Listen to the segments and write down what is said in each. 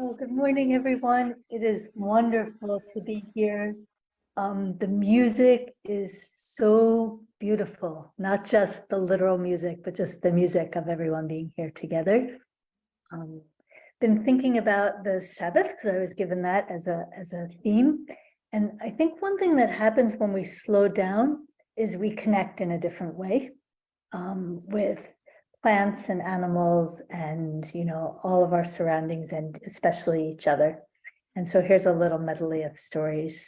Oh, good morning, everyone. It is wonderful to be here. The music is so beautiful, not just the literal music, but just the music of everyone being here together. Been thinking about the Sabbath because I was given that as a theme. And I think one thing that happens when we slow down is we connect in a different way with plants and animals and, all of our surroundings and especially each other. And so here's a little medley of stories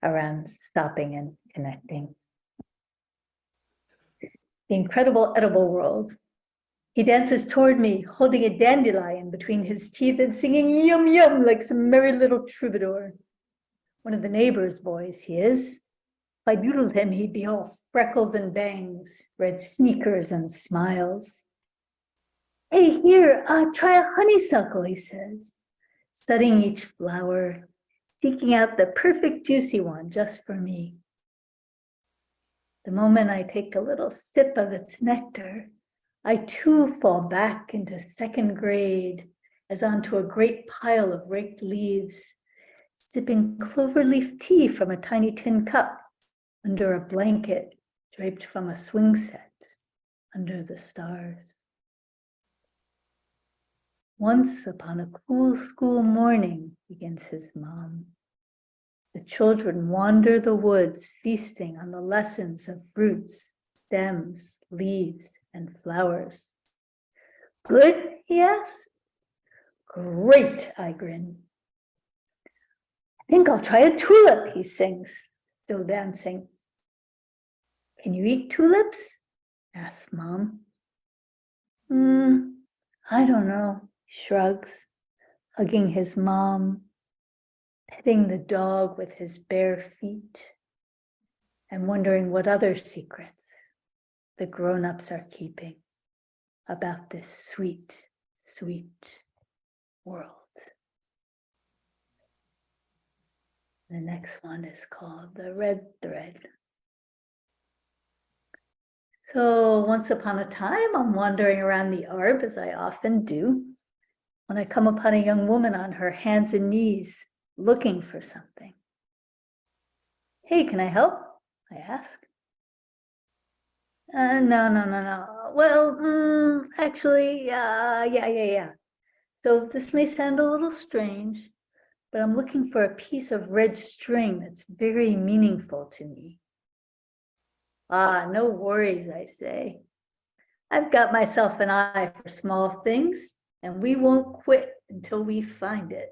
around stopping and connecting. The incredible edible world. He dances toward me, holding a dandelion between his teeth and singing yum yum like some merry little troubadour. One of the neighbor's boys he is. If I doodled him, he'd be all freckles and bangs, red sneakers and smiles. Hey, here, try a honeysuckle, he says, studying each flower, seeking out the perfect juicy one just for me. The moment I take a little sip of its nectar, I too fall back into second grade as onto a great pile of raked leaves, sipping cloverleaf tea from a tiny tin cup under a blanket draped from a swing set under the stars. Once upon a cool school morning, begins his mom, the children wander the woods, feasting on the lessons of roots, stems, leaves, and flowers. Good, he asks. Great, I grin. I think I'll try a tulip, he sings, still dancing. Can you eat tulips? Asks Mom. I don't know, he shrugs, hugging his mom, petting the dog with his bare feet, and wondering what other secrets the grown-ups are keeping about this sweet, sweet world. The next one is called The Red Thread. So once upon a time, I'm wandering around the Arb, as I often do, when I come upon a young woman on her hands and knees, looking for something. Hey, can I help? I ask. No. Well, actually, yeah. So this may sound a little strange, but I'm looking for a piece of red string that's very meaningful to me. No worries, I say. I've got myself an eye for small things, and we won't quit until we find it.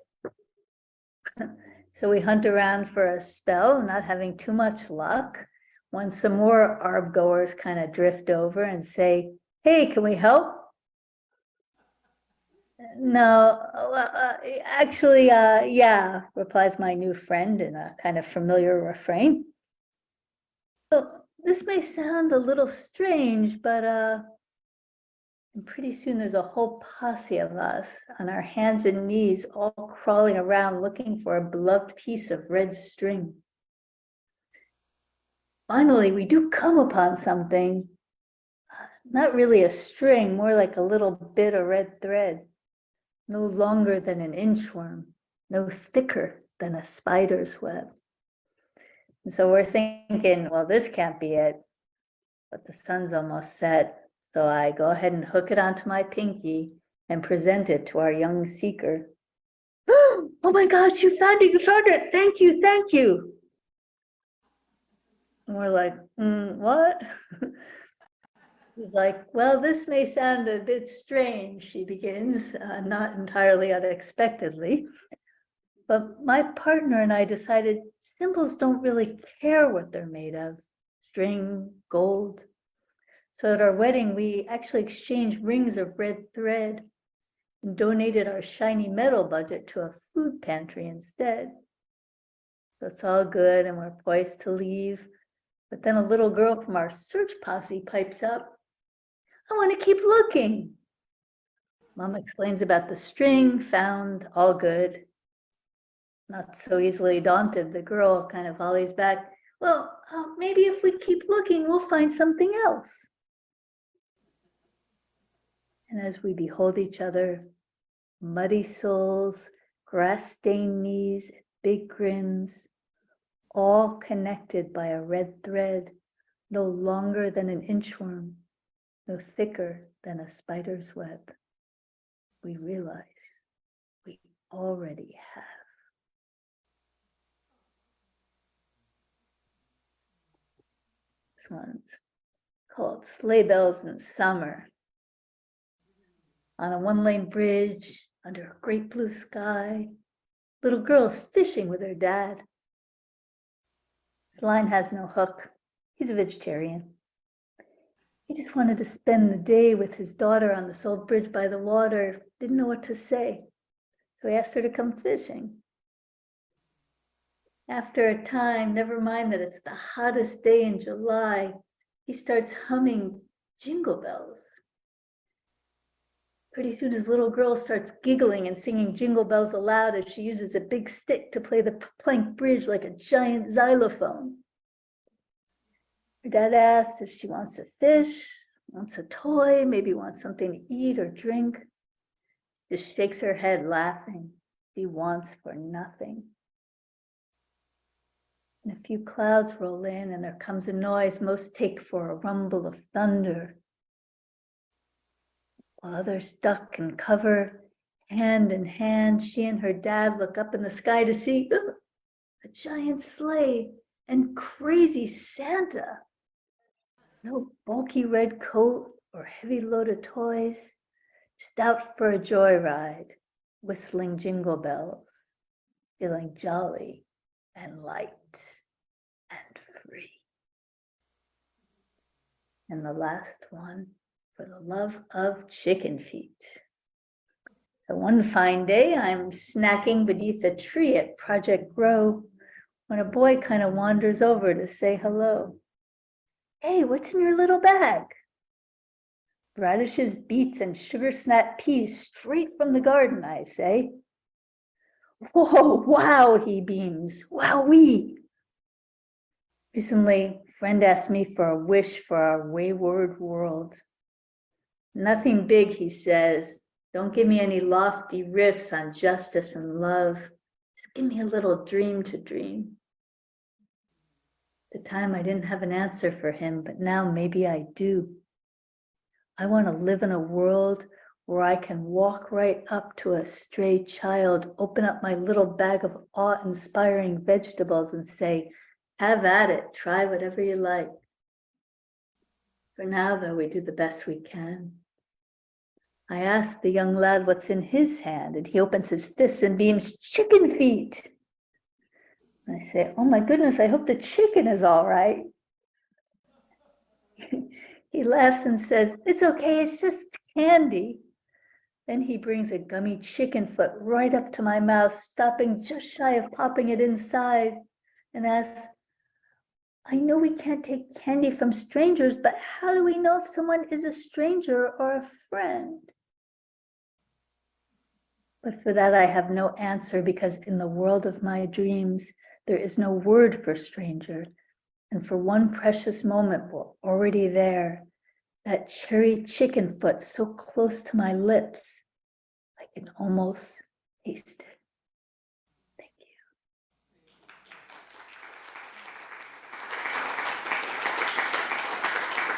So we hunt around for a spell, not having too much luck, when some more Arb goers kind of drift over and say, hey, can we help? No, actually, yeah, replies my new friend in a kind of familiar refrain. So this may sound a little strange, but and pretty soon there's a whole posse of us on our hands and knees, all crawling around looking for a beloved piece of red string. Finally, we do come upon something, not really a string, more like a little bit of red thread, no longer than an inchworm, no thicker than a spider's web. And so we're thinking, well, this can't be it, but the sun's almost set. So I go ahead and hook it onto my pinky and present it to our young seeker. Oh my gosh, you found it, thank you. And we're like, what? He's like, well, this may sound a bit strange, she begins, not entirely unexpectedly. But my partner and I decided symbols don't really care what they're made of, string, gold. So at our wedding, we actually exchanged rings of red thread and donated our shiny metal budget to a food pantry instead. So it's all good and we're poised to leave. But then a little girl from our search posse pipes up. I want to keep looking. Mom explains about the string, found, all good. Not so easily daunted, the girl kind of volleys back, well, maybe if we keep looking, we'll find something else. And as we behold each other, muddy souls grass-stained knees, big grins, all connected by a red thread, no longer than an inchworm, no thicker than a spider's web. We realize we already have. This one's called Sleigh Bells in Summer. On a one-lane bridge, under a great blue sky, little girl's fishing with her dad. His line has no hook. He's a vegetarian. He just wanted to spend the day with his daughter on the salt bridge by the water, didn't know what to say. So he asked her to come fishing. After a time, never mind that it's the hottest day in July, he starts humming Jingle Bells. Pretty soon his little girl starts giggling and singing Jingle Bells aloud as she uses a big stick to play the plank bridge like a giant xylophone. Her dad asks if she wants to fish, wants a toy, maybe wants something to eat or drink. Just shakes her head laughing. She wants for nothing. And a few clouds roll in and there comes a noise most take for a rumble of thunder. While others duck and cover, hand in hand, she and her dad look up in the sky to see a giant sleigh and crazy Santa. No bulky red coat or heavy load of toys, just out for a joyride, whistling jingle bells, feeling jolly and light and free. And the last one, for the love of chicken feet. So one fine day, I'm snacking beneath a tree at Project Grow when a boy kind of wanders over to say hello. Hey, what's in your little bag? Radishes, beets, and sugar snap peas straight from the garden, I say. Whoa, wow, he beams. Wowee. Recently, a friend asked me for a wish for our wayward world. Nothing big, he says. Don't give me any lofty riffs on justice and love. Just give me a little dream to dream. At the time, I didn't have an answer for him, but now maybe I do. I want to live in a world where I can walk right up to a stray child, open up my little bag of awe-inspiring vegetables and say, have at it, try whatever you like. For now, though, we do the best we can. I ask the young lad what's in his hand, and he opens his fists and beams, chicken feet. And I say, oh my goodness, I hope the chicken is all right. He laughs and says, it's okay, it's just candy. Then he brings a gummy chicken foot right up to my mouth, stopping just shy of popping it inside, and asks, I know we can't take candy from strangers, but how do we know if someone is a stranger or a friend? But for that, I have no answer, because in the world of my dreams, there is no word for stranger. And for one precious moment, we're already there. That cherry chicken foot so close to my lips, I can almost taste it.